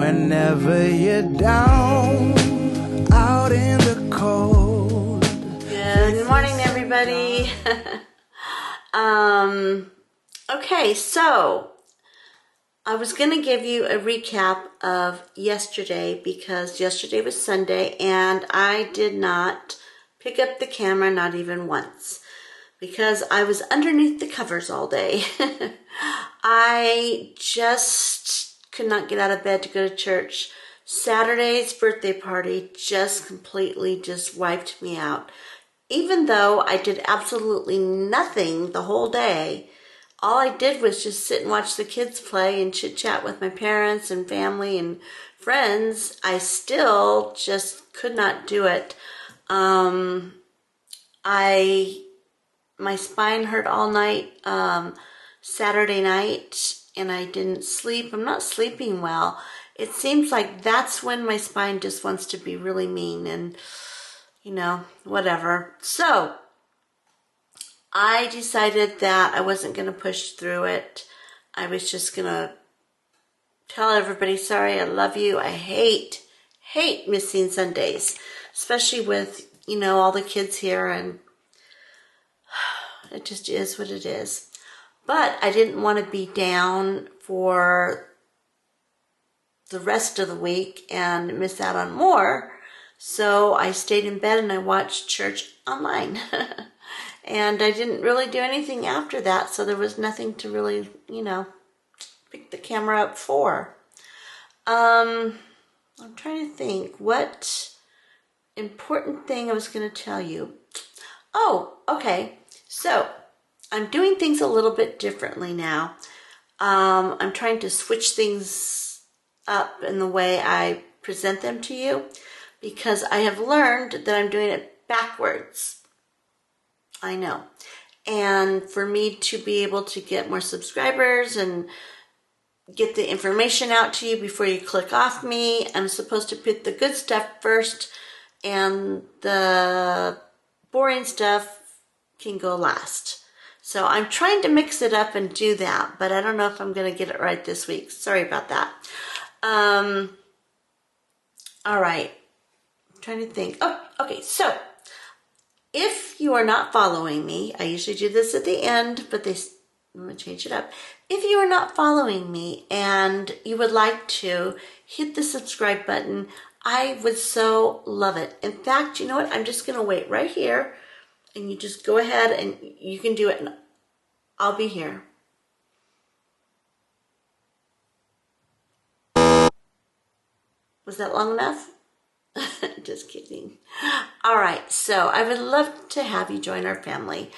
whenever you're down out in the cold. Good morning, everybody. Okay, so I was going to give you a recap of yesterday because yesterday was Sunday and I did not pick up the camera, not even once, because I was underneath the covers all day. I just could not get out of bed to go to church. Saturday's birthday party just completely just wiped me out. Even though I did absolutely nothing the whole day, all I did was just sit and watch the kids play and chit chat with my parents and family and friends, I still just could not do it. My spine hurt all night, Saturday night, and I didn't sleep. I'm not sleeping well. It seems like that's when my spine just wants to be really mean and, you know, whatever. So I decided that I wasn't going to push through it. I was just going to tell everybody, sorry, I love you. I hate missing Sundays, especially with, you know, all the kids here, and it just is what it is. But I didn't want to be down for the rest of the week and miss out on more. So I stayed in bed and I watched church online. And I didn't really do anything after that, so there was nothing to really, you know, pick the camera up for. I'm trying to think what important thing I was going to tell you. Oh, okay. So I'm doing things a little bit differently now. I'm trying to switch things up in the way I present them to you because I have learned that I'm doing it backwards. I know. And for me to be able to get more subscribers and get the information out to you before you click off me, I'm supposed to put the good stuff first and the boring stuff can go last. So I'm trying to mix it up and do that, but I don't know if I'm going to get it right this week. Sorry about that. All right. I'm trying to think. Oh, okay. So if you are not following me, I usually do this at the end, but I'm going to change it up. If you are not following me and you would like to hit the subscribe button, I would so love it. In fact, you know what? I'm just going to wait right here and you just go ahead and you can do it and I'll be here. Was that long enough? Just kidding. All right, so I would love to have you join our family.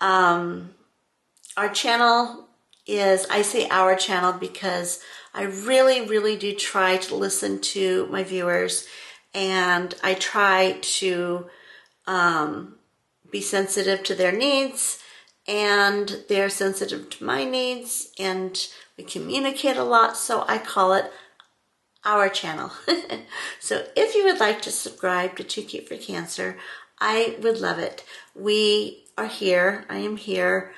Our channel is, I say our channel because I really do try to listen to my viewers, and I try to be sensitive to their needs, and they're sensitive to my needs, and we communicate a lot, so I call it our channel. So if you would like to subscribe to Too Cute for Cancer, I would love it. We are here. I am here.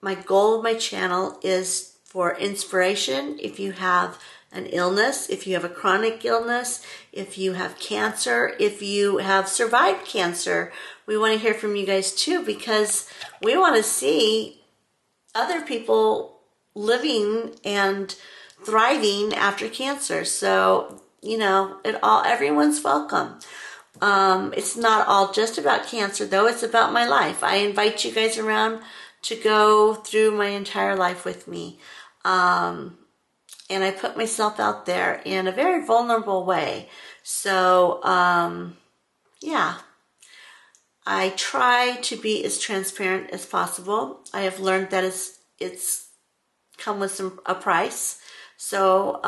My goal of my channel is for inspiration. If you have an illness, if you have a chronic illness, if you have cancer, if you have survived cancer, we want to hear from you guys too, because we want to see other people living and thriving after cancer. So, you know, everyone's welcome. It's not all just about cancer though. It's about my life. I invite you guys around to go through my entire life with me. And I put myself out there in a very vulnerable way. So, yeah, I try to be as transparent as possible. I have learned that it's come with a price. So,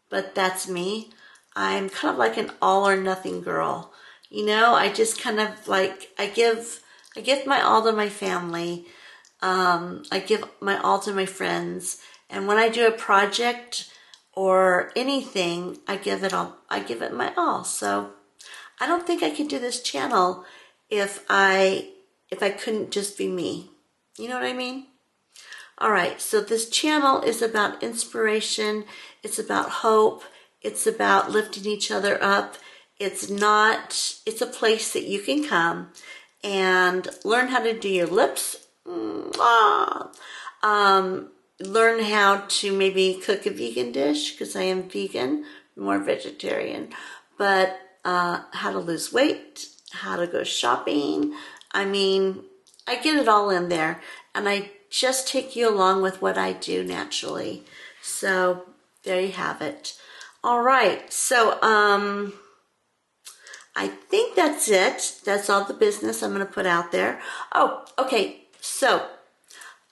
but that's me. I'm kind of like an all or nothing girl. You know, I just kind of like, I give my all to my family. I give my all to my friends. And when I do a project or anything, I give it my all. So I don't think I could do this channel if I couldn't just be me. You know what I mean? All right, so this channel is about inspiration, it's about hope, It's about lifting each other up. It's a place that you can come and learn how to do your lips. Learn how to maybe cook a vegan dish, because I am vegan, more vegetarian, but how to lose weight, how to go shopping. I mean, I get it all in there, and I just take you along with what I do naturally. So there you have it. All right, so I think that's it. That's all the business I'm going to put out there. Oh, okay, so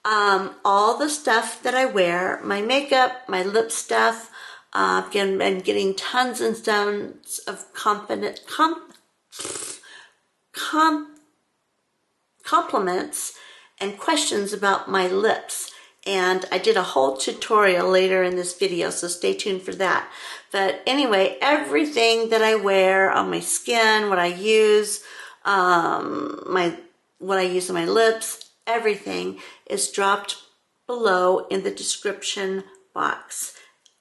all the stuff that I wear, my makeup, my lip stuff, again, I'm getting tons and tons of compliments and questions about my lips. And I did a whole tutorial later in this video, so stay tuned for that. But anyway, everything that I wear on my skin, what I use, what I use on my lips, everything is dropped below in the description box.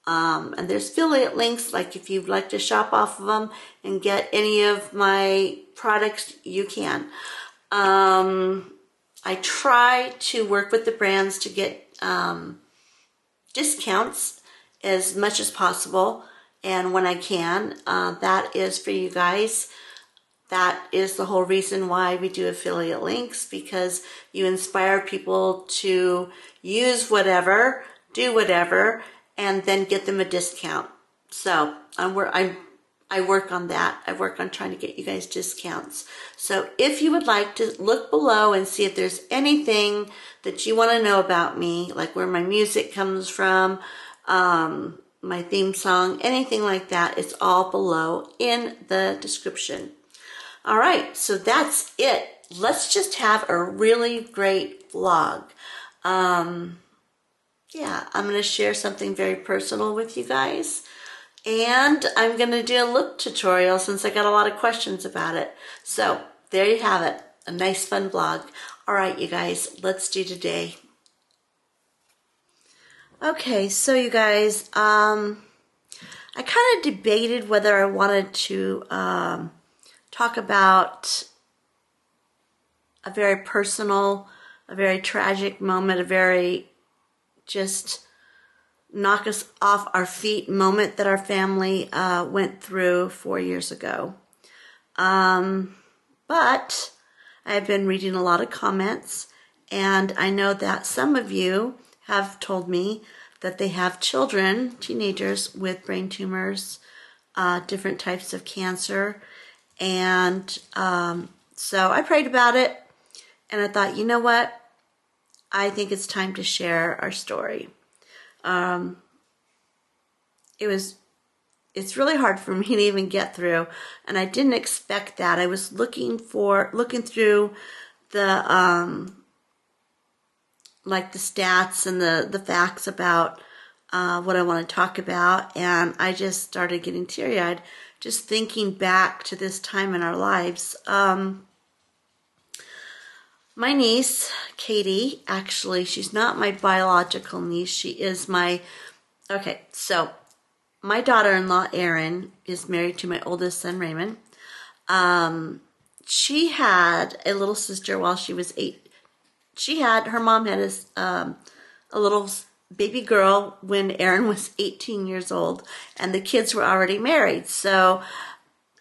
And there's affiliate links, like if you'd like to shop off of them and get any of my products, you can. I try to work with the brands to get discounts as much as possible, and when I can, that is for you guys. That is the whole reason why we do affiliate links, because you inspire people to use whatever, do whatever, and then get them a discount. So I work on that. I work on trying to get you guys discounts. So if you would like to look below and see if there's anything that you want to know about me, like where my music comes from, my theme song, anything like that, it's all below in the description. All right, so that's it. Let's just have a really great vlog. Yeah, I'm going to share something very personal with you guys. And I'm going to do a lip tutorial since I got a lot of questions about it. So there you have it. A nice fun vlog. All right, you guys, let's do today. Okay, so you guys, I kind of debated whether I wanted to talk about a very personal, a very tragic moment, a very just knock us off our feet moment that our family went through 4 years ago. But I've been reading a lot of comments, and I know that some of you have told me that they have children, teenagers with brain tumors, different types of cancer. And so I prayed about it, and I thought, you know what? I think it's time to share our story. It's really hard for me to even get through, and I didn't expect that. I was looking through the like the stats and the facts about what I want to talk about, and I just started getting teary-eyed just thinking back to this time in our lives. My niece, Katie, actually, she's not my biological niece. She is my, okay, so my daughter-in-law, Erin, is married to my oldest son, Raymond. She had a little sister while she was 8. Her mom had a little baby girl when Erin was 18 years old, and the kids were already married. So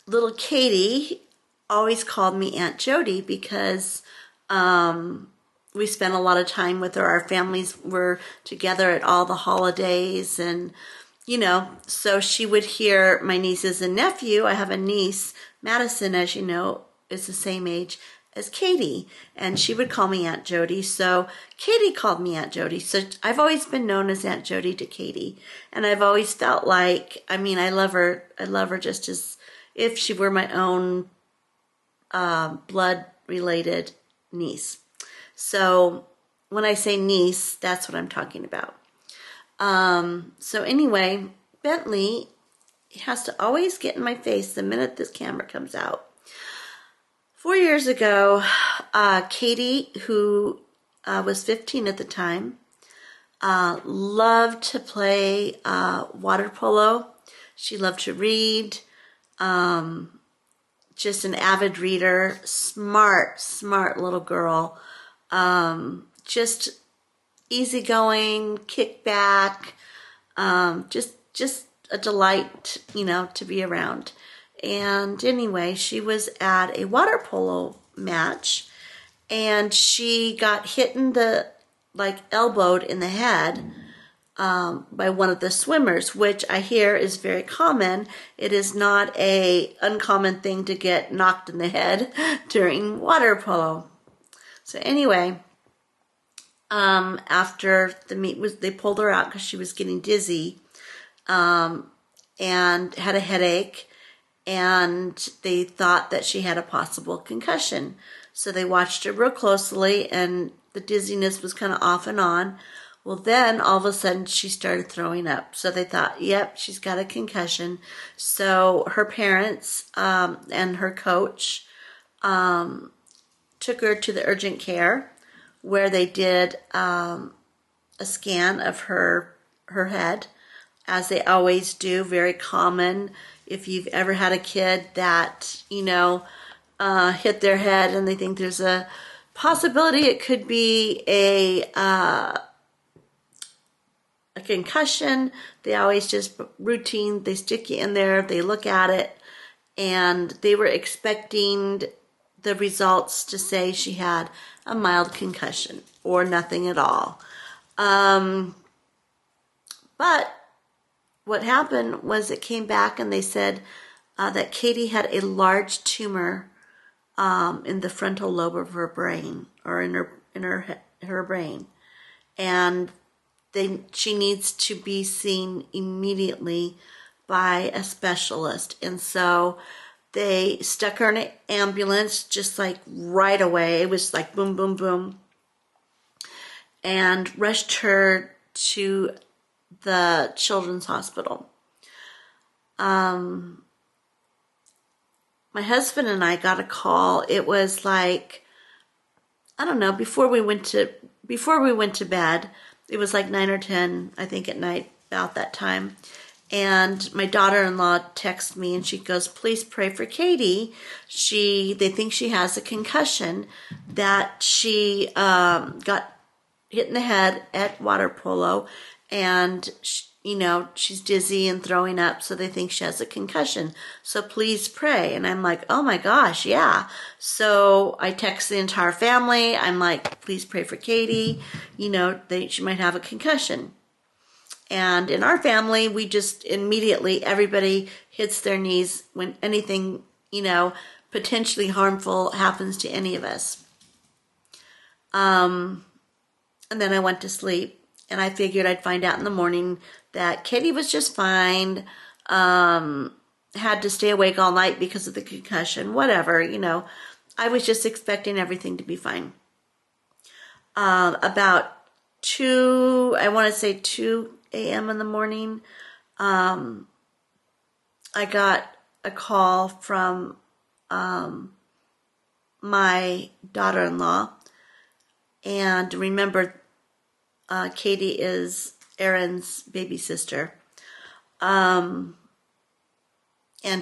little Katie always called me Aunt Jody because we spent a lot of time with her. Our families were together at all the holidays, and you know, so she would hear my nieces and nephew. I have a niece, Madison, as you know, is the same age as Katie, and she would call me Aunt Jody. So Katie called me Aunt Jody. So I've always been known as Aunt Jody to Katie, and I've always felt like, I mean, I love her just as if she were my own blood-related niece. So when I say niece, that's what I'm talking about. So anyway, Bentley has to always get in my face the minute this camera comes out. 4 years ago, Katie, who was 15 at the time, loved to play water polo. She loved to read. Just an avid reader, smart little girl. Just easygoing, kick back, just a delight, to be around. And anyway, she was at a water polo match, and she got hit in the, elbowed in the head by one of the swimmers, which I hear is very common. It is not a uncommon thing to get knocked in the head during water polo. So anyway, after the meet they pulled her out because she was getting dizzy, and had a headache, and they thought that she had a possible concussion. So they watched her real closely, and the dizziness was kind of off and on. Well, then all of a sudden she started throwing up. So they thought, yep, she's got a concussion. So her parents and her coach took her to the urgent care, where they did a scan of her head, as they always do. Very common if you've ever had a kid that, hit their head and they think there's a possibility it could be a concussion. They always just routine, they stick you in there, they look at it, and they were expecting the results to say she had a mild concussion or nothing at all. But what happened was it came back and they said that Katie had a large tumor in the frontal lobe of her brain, or in her brain, and she needs to be seen immediately by a specialist. And so they stuck her in an ambulance just right away. It was boom, boom, boom, and rushed her to the children's hospital. My husband and I got a call. It was I don't know, before we went to bed. It was 9 or 10, I think, at night, about that time. And my daughter-in-law texted me, and she goes, please pray for Katie. They think she has a concussion, that she got hit in the head at water polo, and she's dizzy and throwing up, so they think she has a concussion. So please pray. And I'm like, oh my gosh, yeah. So I text the entire family. I'm like, please pray for Katie. She might have a concussion. And in our family, we just immediately, everybody hits their knees when anything, potentially harmful happens to any of us. And then I went to sleep. And I figured I'd find out in the morning that Katie was just fine, had to stay awake all night because of the concussion, whatever, I was just expecting everything to be fine. About 2 a.m. in the morning, I got a call from my daughter-in-law, and remember, Katie is Aaron's baby sister. And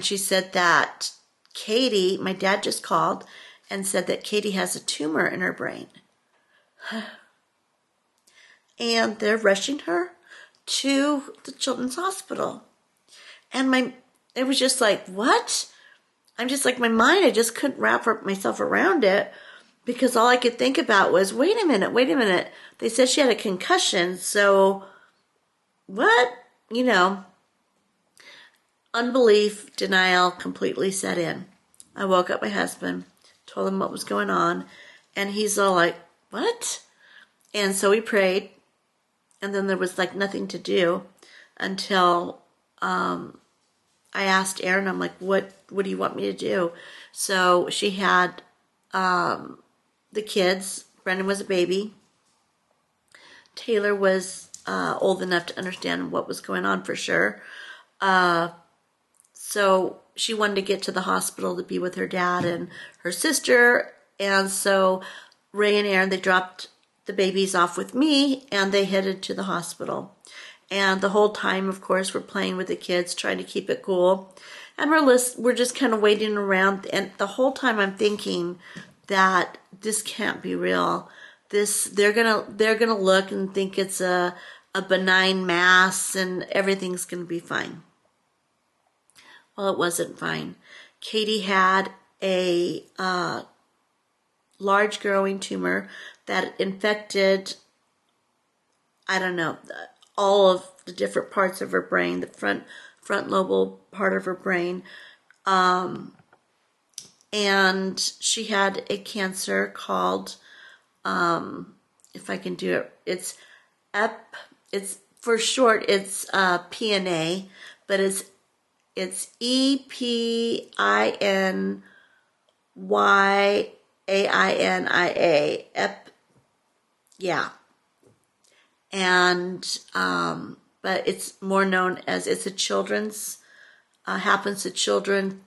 she said that Katie, my dad just called and said that Katie has a tumor in her brain. And they're rushing her to the children's hospital. And it was just what? I'm just my mind, I just couldn't wrap myself around it. Because all I could think about was, wait a minute. They said she had a concussion, so what? Unbelief, denial completely set in. I woke up my husband, told him what was going on, and he's all like, what? And so we prayed, and then there was nothing to do until I asked Aaron, I'm like, what do you want me to do? So she had the kids. Brendan was a baby. Taylor was old enough to understand what was going on for sure. So she wanted to get to the hospital to be with her dad and her sister. And so Ray and Aaron, they dropped the babies off with me, and they headed to the hospital. And the whole time, of course, we're playing with the kids, trying to keep it cool. And we're just kind of waiting around. And the whole time I'm thinking that this can't be real. They're gonna look and think it's a benign mass and everything's gonna be fine. Well, it wasn't fine. Katie had a large growing tumor that infected, I don't know, all of the different parts of her brain, the front lobal part of her brain. And she had a cancer called, if I can do it, it's for short, it's PNA, but it's EPINYAINIA. Yeah. And, but it's more known as, it's a children's, happens to children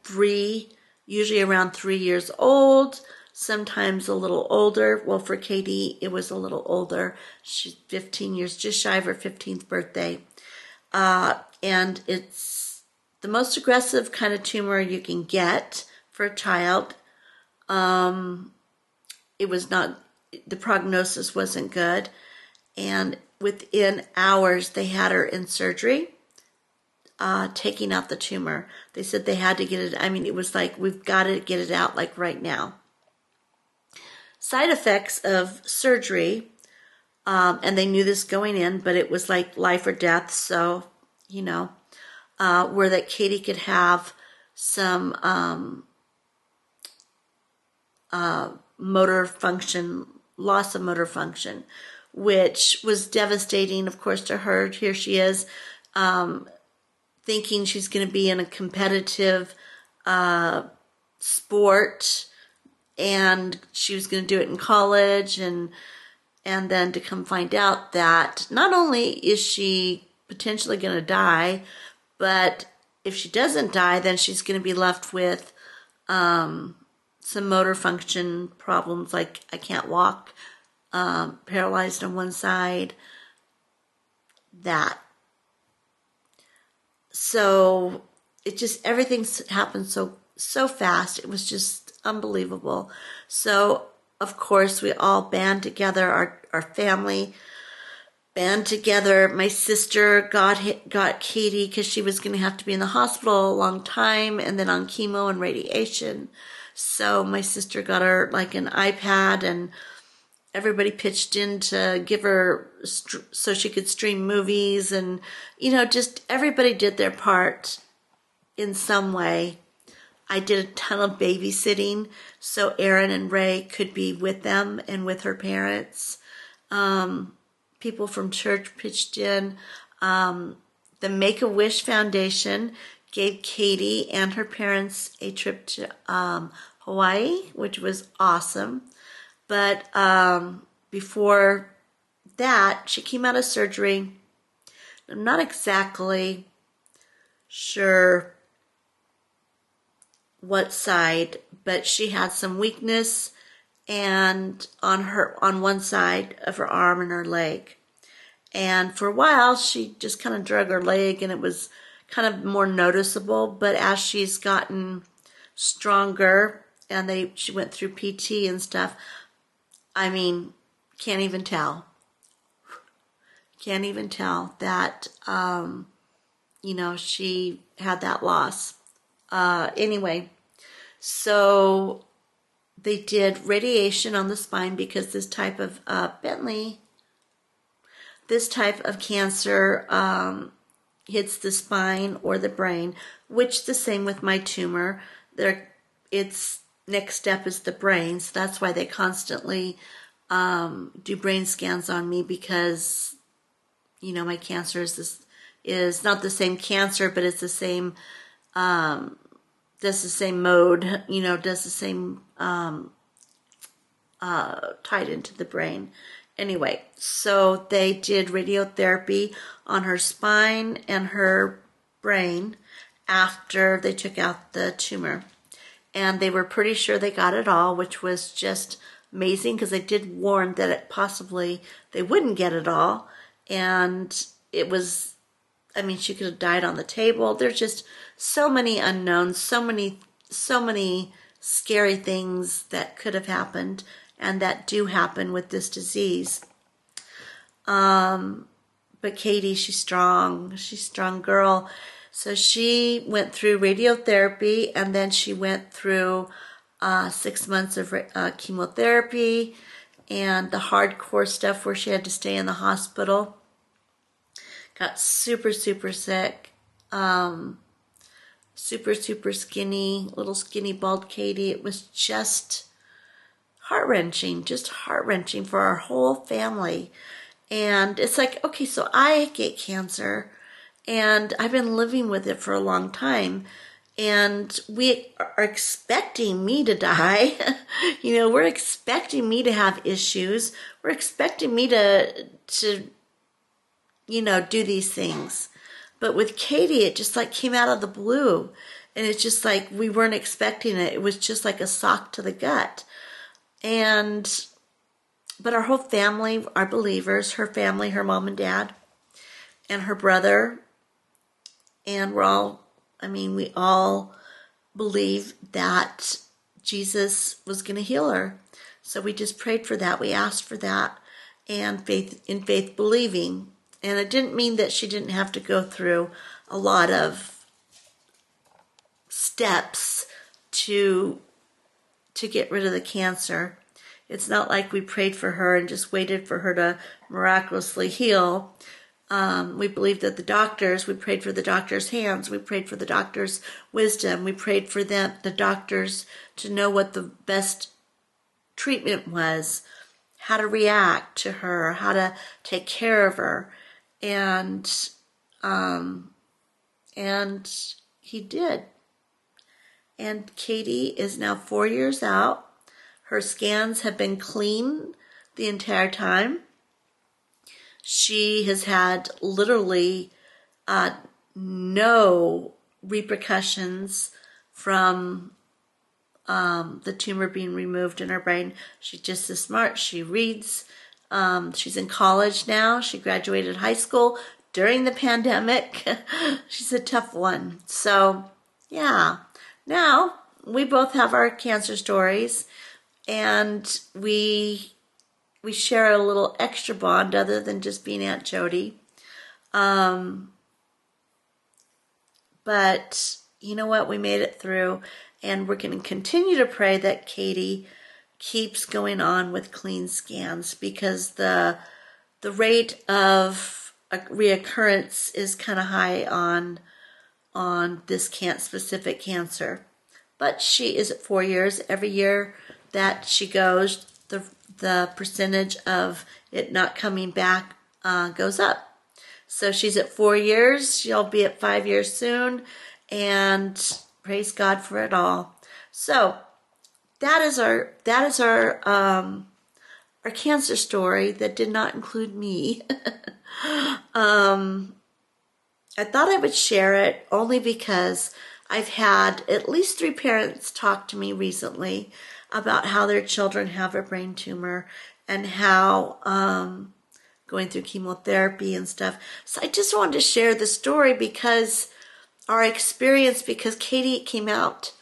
usually around 3 years old, sometimes a little older. Well, for Katie, it was a little older. She's 15 years, just shy of her 15th birthday. And it's the most aggressive kind of tumor you can get for a child. It was not, the prognosis wasn't good. And within hours, they had her in surgery, taking out the tumor. They said they had to get it. I mean, it was like, we've got to get it out like right now. Side effects of surgery, and they knew this going in, but it was like life or death. So, you know, were that Katie could have some motor function, loss of motor function, which was devastating, of course, to her. Here she is, thinking she's going to be in a competitive sport, and she was going to do it in college, and then to come find out that not only is she potentially going to die, but if she doesn't die, then she's going to be left with some motor function problems, like I can't walk, paralyzed on one side, that. So it just, everything happened so fast. It was just unbelievable. So of course we all band together, our family band together. My sister got Katie because she was going to have to be in the hospital a long time and then on chemo and radiation. So my sister got her like an iPad, and everybody pitched in to give her so she could stream movies, and, you know, just everybody did their part in some way. I did a ton of babysitting so Erin and Ray could be with them and with her parents. People from church pitched in. The Make-A-Wish Foundation gave Katie and her parents a trip to Hawaii, which was awesome. But before that, she came out of surgery. I'm not exactly sure what side, but she had some weakness and on one side of her arm and her leg. And for a while, she just kind of drug her leg, and it was kind of more noticeable. But as she's gotten stronger, and she went through PT and stuff, I mean, can't even tell that, you know, she had that loss. Anyway, so they did radiation on the spine because this type of, this type of cancer hits the spine or the brain, which the same with my tumor. Its next step is the brain, so that's why they constantly do brain scans on me, because, you know, my cancer is not the same cancer, but it's the same, does the same mode, you know, does the same, tied into the brain. Anyway, so they did radiotherapy on her spine and her brain after they took out the tumor. And they were pretty sure they got it all, which was just amazing, because they did warn that possibly they wouldn't get it all. And it was I mean, she could have died on the table. There's just so many unknowns, so many scary things that could have happened and that do happen with this disease. But Katie, she's strong. She's a strong girl. So she went through radiotherapy, and then she went through 6 months of chemotherapy and the hardcore stuff where she had to stay in the hospital. Got super sick. Super skinny, little skinny bald Katie. It was just heart-wrenching for our whole family. And it's like, okay, so I get cancer and I've been living with it for a long time, and we are expecting me to die. We're expecting me to have issues. We're expecting me to do these things. But with Katie, it just like came out of the blue, and it's just like we weren't expecting it. It was just like a sock to the gut. But our whole family are believers. Her family, her mom and dad, and her brother, and we all believe that Jesus was going to heal her. So we just prayed for that. We asked for that, and faith believing. And it didn't mean that she didn't have to go through a lot of steps to get rid of the cancer. It's not like we prayed for her and just waited for her to miraculously heal. We believed that we prayed for the doctor's hands. We prayed for the doctor's wisdom. We prayed for the doctors to know what the best treatment was, how to react to her, how to take care of her. And he did. And Katie is now 4 years out. Her scans have been clean the entire time. She has had literally no repercussions from the tumor being removed in her brain. She's just as smart. She reads. She's in college now. She graduated high school during the pandemic. She's a tough one. So, yeah. Now, we both have our cancer stories, and we share a little extra bond other than just being Aunt Jody. But you know what? We made it through, and we're going to continue to pray that Katie keeps going on with clean scans, because the rate of reoccurrence is kind of high on this specific cancer. But she is at 4 years. Every year that she goes, the percentage of it not coming back goes up. So she's at 4 years. She'll be at 5 years soon, and praise God for it all. So that is our cancer story that did not include me. I thought I would share it only because I've had at least 3 parents talk to me recently about how their children have a brain tumor and how going through chemotherapy and stuff. So I just wanted to share the story because our experience, because Katie came out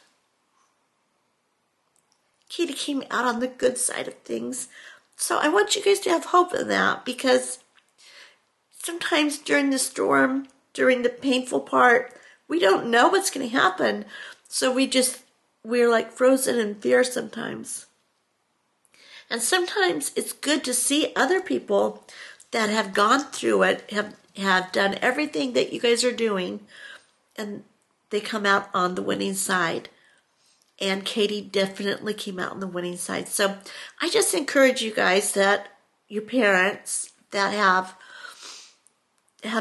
on the good side of things. So I want you guys to have hope in that, because sometimes during the storm, during the painful part, we don't know what's going to happen. So we're like frozen in fear sometimes. And sometimes it's good to see other people that have gone through it, have done everything that you guys are doing, and they come out on the winning side. And Katie definitely came out on the winning side. So I just encourage you guys, that your parents that have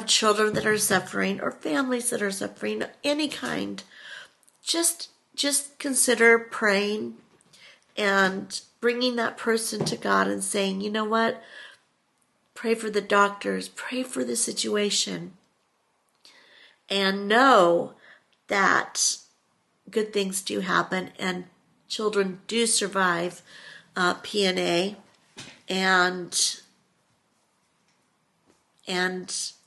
children that are suffering, or families that are suffering of any kind, just consider praying and bringing that person to God and saying, you know what? Pray for the doctors, pray for the situation, and know that good things do happen, and children do survive PNA, and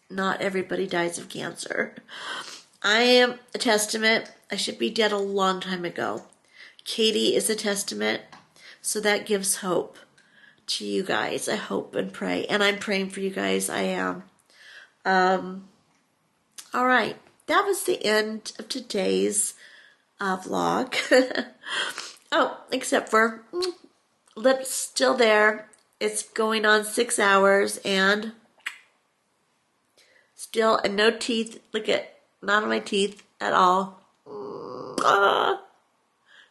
not everybody dies of cancer. I am a testament. I should be dead a long time ago. Katie is a testament. So that gives hope to you guys. I hope and pray. And I'm praying for you guys. I am. All right. That was the end of today's vlog. Oh, except for lips still there. It's going on 6 hours and still, and no teeth. Look at, not on my teeth at all.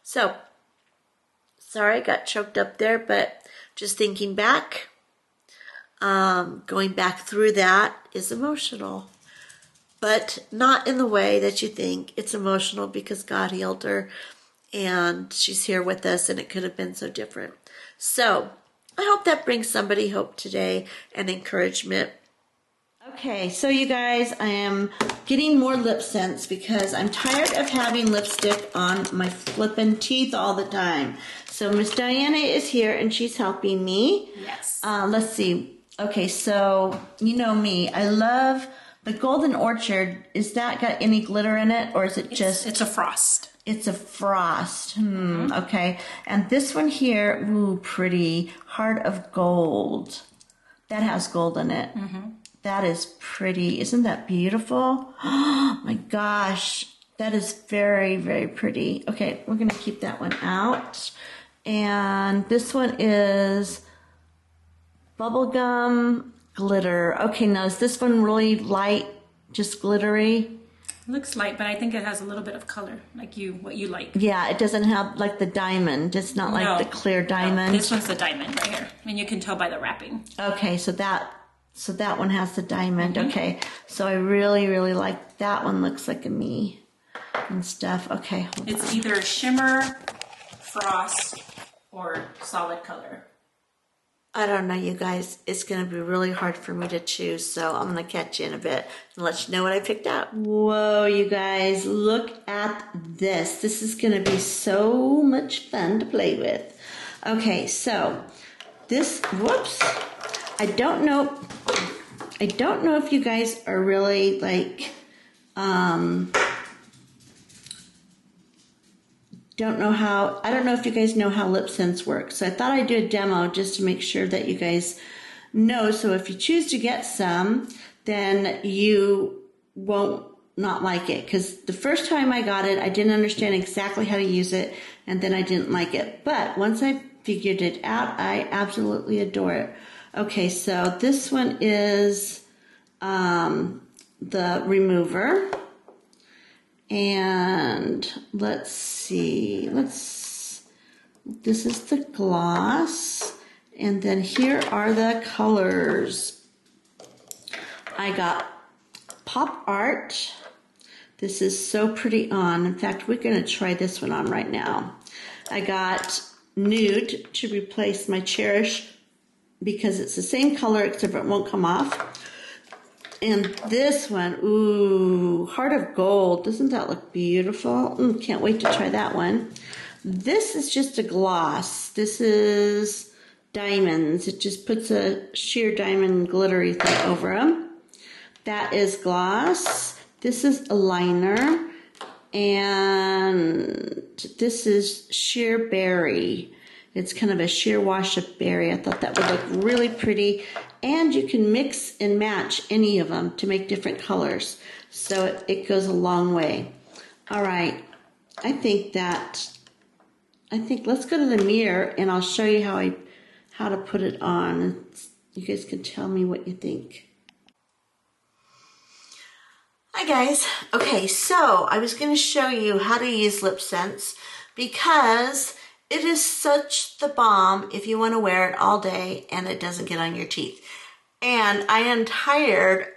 So, sorry I got choked up there, but just thinking back, going back through that is emotional. But not in the way that you think. It's emotional because God healed her and she's here with us, and it could have been so different. So, I hope that brings somebody hope today and encouragement. Okay, so you guys, I am getting more Lipsense because I'm tired of having lipstick on my flippin' teeth all the time. So Miss Diana is here and she's helping me. Yes. Let's see. Okay, so you know me. I love the Golden Orchard. Is that got any glitter in it, or is it just... It's a frost. It's a frost. Okay. And this one here, ooh, pretty. Heart of Gold. That has gold in it. That is pretty. Isn't that beautiful? Oh my gosh. That is very, very pretty. Okay, we're going to keep that one out. And this one is Bubblegum Glitter. Okay, now is this one really light, just glittery? Looks light, but I think it has a little bit of color, like what you like. Yeah, it doesn't have like the diamond. It's not like the clear diamond. No, this one's the diamond right here, and you can tell by the wrapping. Okay, so that one has the diamond. Okay, so I really, really like that one. Looks like a me and stuff. Okay, it's either shimmer, frost, or solid color. I don't know, you guys. It's going to be really hard for me to choose, so I'm going to catch you in a bit and let you know what I picked out. Whoa, you guys, look at this. This is going to be so much fun to play with. Okay, so this, whoops, I don't know if you guys are really like, I don't know if you guys know how Lipsense works. So I thought I'd do a demo just to make sure that you guys know. So if you choose to get some, then you won't not like it. Because the first time I got it, I didn't understand exactly how to use it, and then I didn't like it. But once I figured it out, I absolutely adore it. Okay, so this one is the remover. And let's see, this is the gloss, and then here are the colors. I got Pop Art. This is so pretty on. In fact, we're going to try this one on right now. I got Nude to replace my Cherish because it's the same color except it won't come off. And this one, ooh, Heart of Gold. Doesn't that look beautiful? Can't wait to try that one. This is just a gloss. This is diamonds. It just puts a sheer diamond glittery thing over them. That is gloss. This is a liner. And this is sheer berry. It's kind of a sheer wash of berry. I thought that would look really pretty. And you can mix and match any of them to make different colors. So it goes a long way. All right. I think let's go to the mirror and I'll show you how to put it on. You guys can tell me what you think. Hi guys. Okay, so I was going to show you how to use Lipsense because it is such the bomb if you want to wear it all day and it doesn't get on your teeth. And I am tired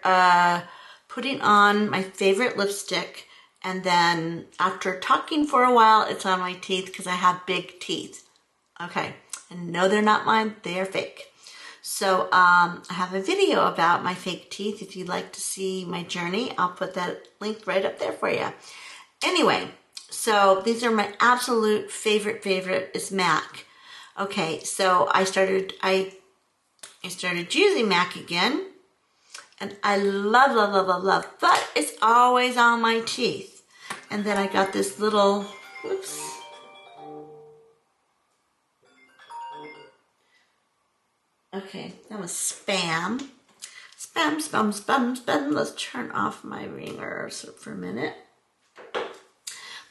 putting on my favorite lipstick, and then after talking for a while, it's on my teeth because I have big teeth. Okay, and no, they're not mine, they are fake. So I have a video about my fake teeth. If you'd like to see my journey, I'll put that link right up there for you. Anyway, so these are my absolute favorite is MAC. Okay, so I started using MAC again, And I love, love, love, love, love, but it's always on my teeth. And then I got this little, whoops. Okay, that was spam. Spam, spam, spam, spam. Let's turn off my ringer for a minute.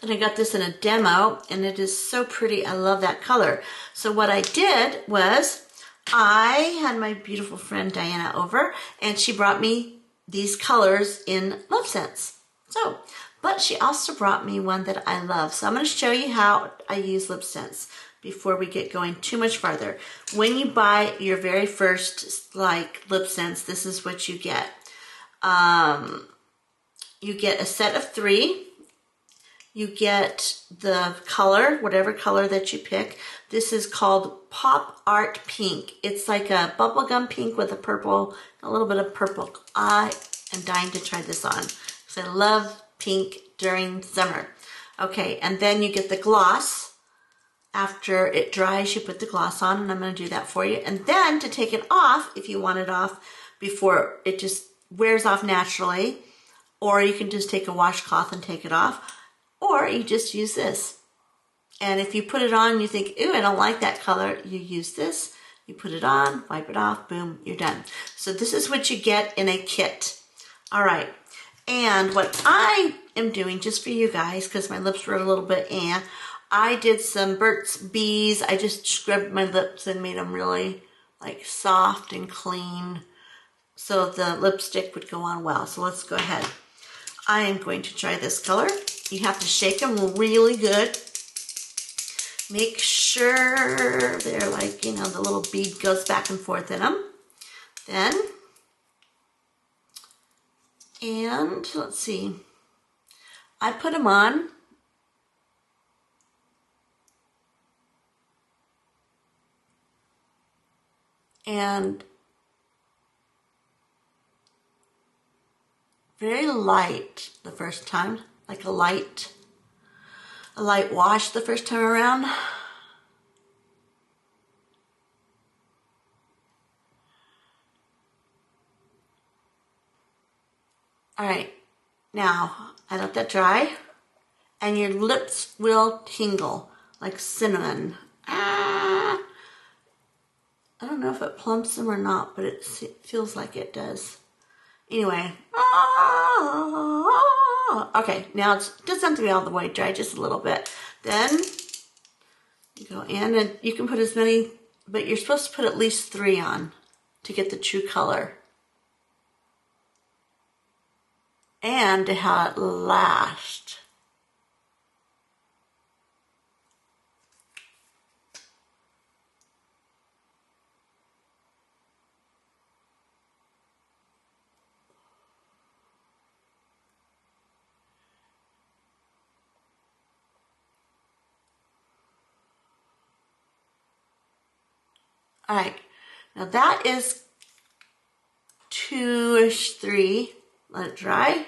Then I got this in a demo, and it is so pretty. I love that color. So what I did was I had my beautiful friend Diana over, and she brought me these colors in Lipsense. So, but she also brought me one that I love. So I'm going to show you how I use Lipsense before we get going too much farther. When you buy your very first Lipsense, this is what you get. You get a set of 3. You get the color, whatever color that you pick. This is called Pop Art Pink. It's like a bubblegum pink with a little bit of purple. I am dying to try this on because I love pink during summer. Okay, and then you get the gloss. After it dries, you put the gloss on, and I'm going to do that for you. And then to take it off, if you want it off before it just wears off naturally, or you can just take a washcloth and take it off, or you just use this. And if you put it on and you think, ooh, I don't like that color, you use this, you put it on, wipe it off, boom, you're done. So this is what you get in a kit. All right. And what I am doing, just for you guys, because my lips were a little bit I did some Burt's Bees. I just scrubbed my lips and made them really soft and clean so the lipstick would go on well. So let's go ahead. I am going to try this color. You have to shake them really good. Make sure they're the little bead goes back and forth in them. And let's see. I put them on. And very light the first time, like a light wash the first time around. All right, now I let that dry, and your lips will tingle like cinnamon. I don't know if it plumps them or not, but it feels like it does. Anyway. Okay, now it doesn't have to be all the way dry, just a little bit. Then you go in, and you can put as many, but you're supposed to put at least 3 on to get the true color. And to have it last. All right, now that is 2-ish, 3. Let it dry.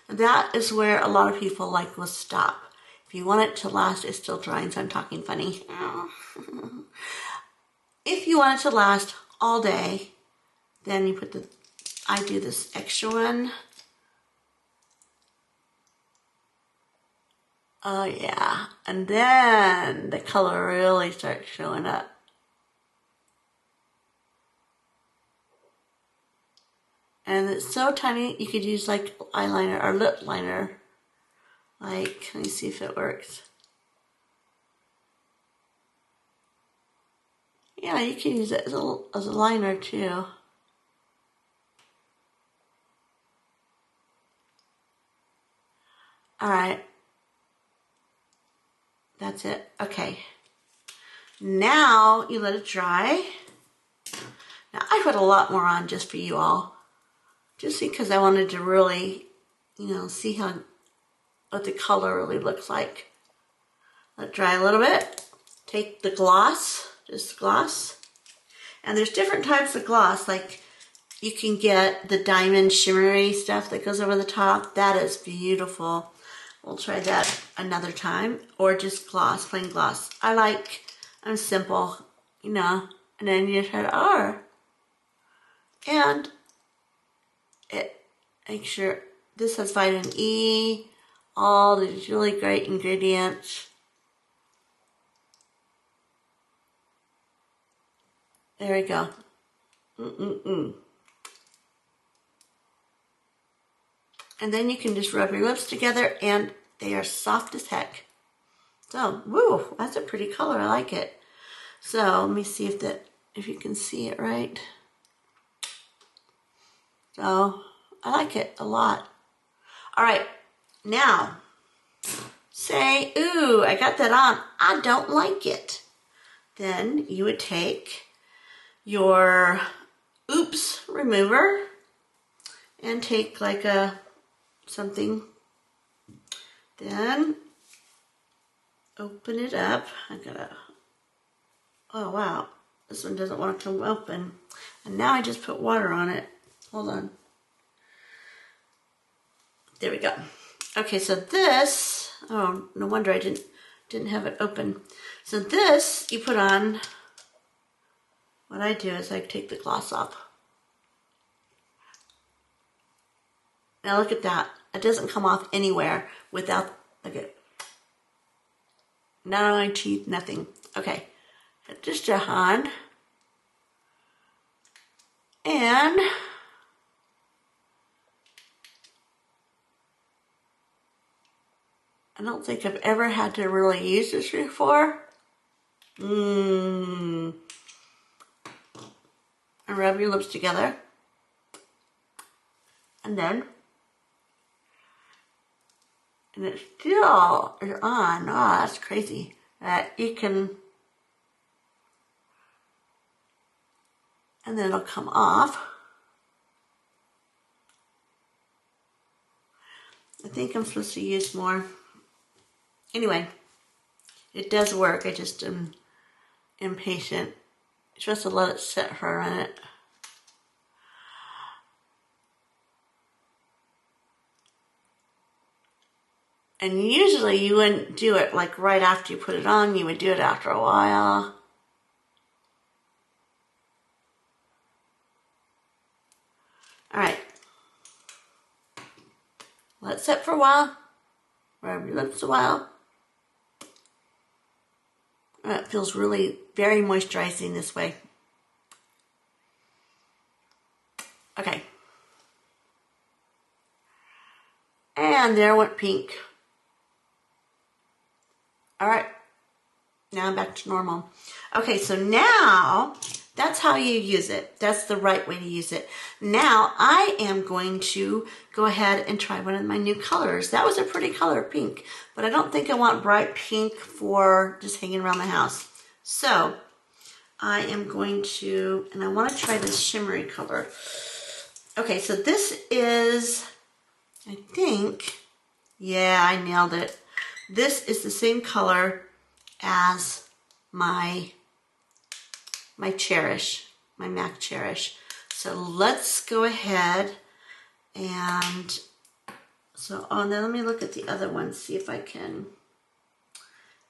And that is where a lot of people will stop. If you want it to last, it's still drying, so I'm talking funny. If you want it to last all day, then you put I do this extra one. Oh yeah, and then the color really starts showing up. And it's so tiny, you could use eyeliner or lip liner. Let me see if it works. Yeah, you can use it as a liner too. All right. That's it. Okay. Now you let it dry. Now I put a lot more on just for you all. Just because I wanted to really, see what the color really looks like. Let it dry a little bit. Take the gloss, just gloss. And there's different types of gloss. You can get the diamond shimmery stuff that goes over the top. That is beautiful. We'll try that another time. Or just gloss, plain gloss. I'm simple, and then you try to R. And It makes sure this has vitamin E, all these really great ingredients. There we go. And then you can just rub your lips together and they are soft as heck. So, woo, that's a pretty color. I like it. So let me see if you can see it right. So I like it a lot. All right, now say, ooh, I got that on. I don't like it. Then you would take your oops remover and take like something. Then open it up. Oh wow, this one doesn't want to come open. And now I just put water on it. Hold on. There we go. Okay, so this, oh, no wonder I didn't have it open. So this you put on, what I do is I take the gloss off. Now look at that. It doesn't come off anywhere without, look at, not on my teeth, nothing. Okay, just your hand. And I don't think I've ever had to really use this before. And rub your lips together. And then, and it still is on. Oh, that's crazy. You can, and then it'll come off. I think I'm supposed to use more. Anyway, it does work. I just am impatient. You're supposed to let it sit for a minute. And usually you wouldn't do it like right after you put it on. You would do it after a while. All right. Let it sit for a while. Rub your lips a while. It feels really very moisturizing this way. Okay. And there went pink. All right. Now I'm back to normal. Okay, so now that's how you use it. That's the right way to use it. Now I am going to go ahead and try one of my new colors. That was a pretty color, pink, but I don't think I want bright pink for just hanging around the house. So I am going to, and I want to try this shimmery color. Okay, so this is, I think, yeah, I nailed it. This is the same color as my Cherish, my MAC Cherish. So let's go ahead and, so then let me look at the other one, see if I can.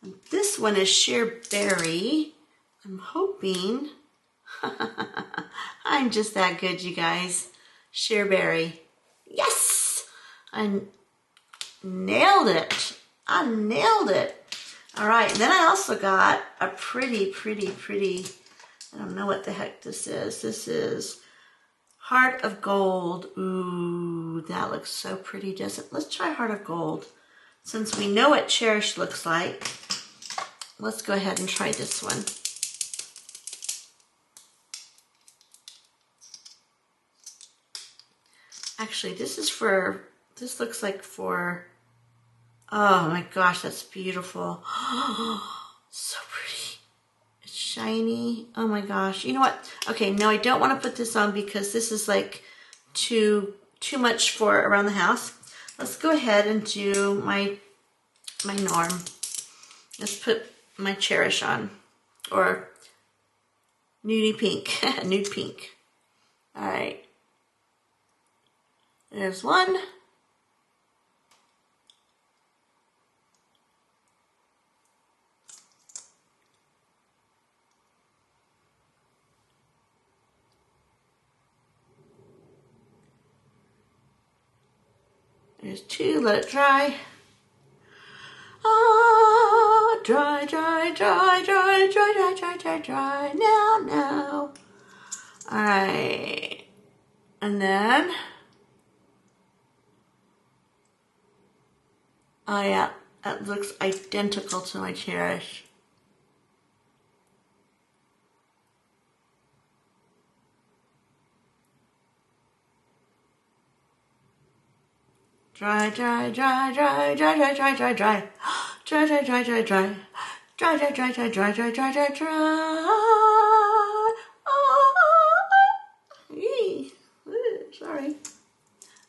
And this one is Sheer Berry. I'm hoping, I'm just that good, you guys. Sheer Berry. Yes! I nailed it. I nailed it. All right, and then I also got a pretty, I don't know what the heck this is. This is Heart of Gold. Ooh, that looks so pretty, doesn't it? Let's try Heart of Gold. Since we know what Cherish looks like, let's go ahead and try this one. Actually, this looks like for, oh my gosh, that's beautiful. So pretty. It's shiny. Oh my gosh. You know what? Okay, no, I don't want to put this on because this is like too much for around the house. Let's go ahead and do my norm. Let's put my Cherish on, or nudie pink, nude pink. All right. There's one. There's 2, let it dry. Ah, dry, dry, dry, dry, dry, dry, dry, dry, dry, now. All right, and then, oh yeah, that looks identical to my Cherish. Dry, dry, dry, dry, dry, dry, dry, dry, dry. Dry, dry, dry, dry, dry. Dry, dry, dry, dry, dry, dry, dry, dry, dry. Yee. Sorry.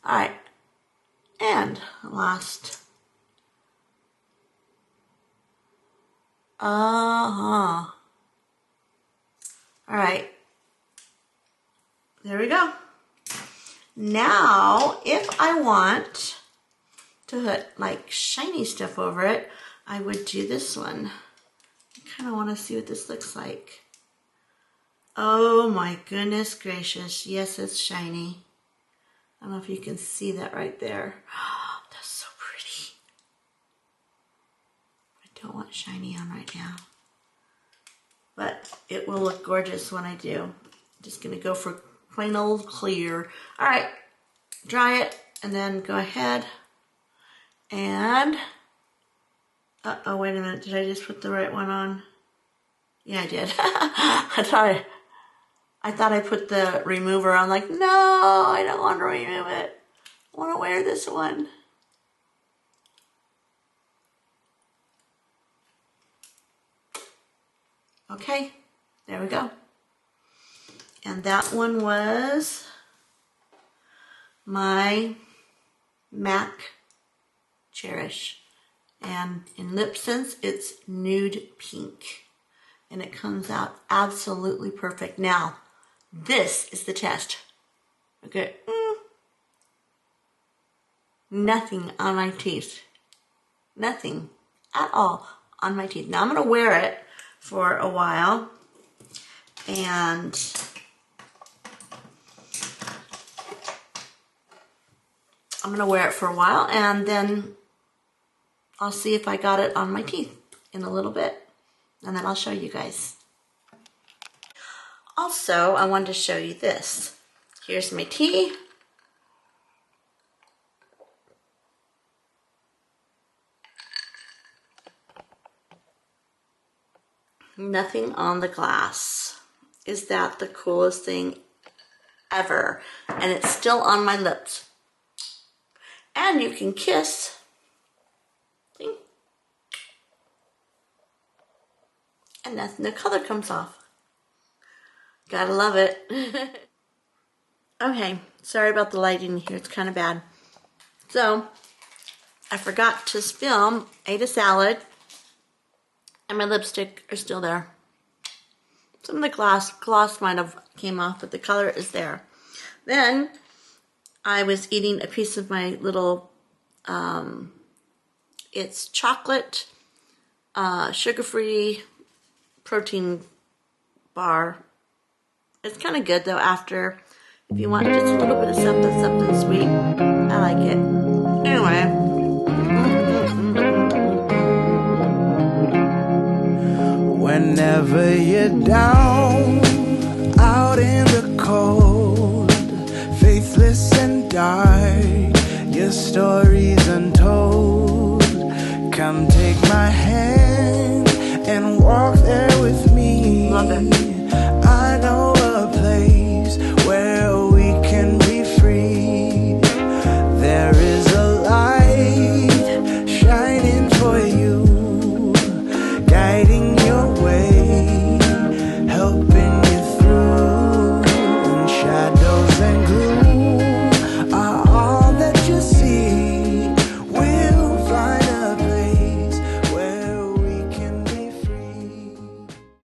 Alright. And last. Alright. There we go. Now, if I want to put like shiny stuff over it, I would do this one. I kind of want to see what this looks like. Oh my goodness gracious. Yes, it's shiny. I don't know if you can see that right there. Oh, that's so pretty. I don't want shiny on right now. But it will look gorgeous when I do. I'm just going to go for plain old clear. All right, dry it and then go ahead and, uh-oh, wait a minute. Did I just put the right one on? Yeah, I did. I thought I put the remover on. Like, no, I don't want to remove it. I want to wear this one. Okay, there we go. And that one was my MAC Cherish. And in Lipsense, it's nude pink. And it comes out absolutely perfect. Now, this is the test. Okay. Nothing on my teeth. Nothing at all on my teeth. Now, I'm going to wear it for a while. And I'm going to wear it for a while, and then I'll see if I got it on my teeth in a little bit, and then I'll show you guys. Also, I wanted to show you this. Here's my tea. Nothing on the glass. Is that the coolest thing ever? And it's still on my lips. And you can kiss. See? And nothing, the color comes off. Gotta love it. Okay, sorry about the lighting here, it's kind of bad. So, I forgot to film, ate a salad, and my lipstick are still there. Some of the gloss might have came off, but the color is there. Then, I was eating a piece of my little, it's chocolate, sugar-free protein bar. It's kind of good though after, if you want just a little bit of something sweet. I like it. Anyway. Whenever you're down, out in the cold, faithless and dark, your story's untold. Come take my hand.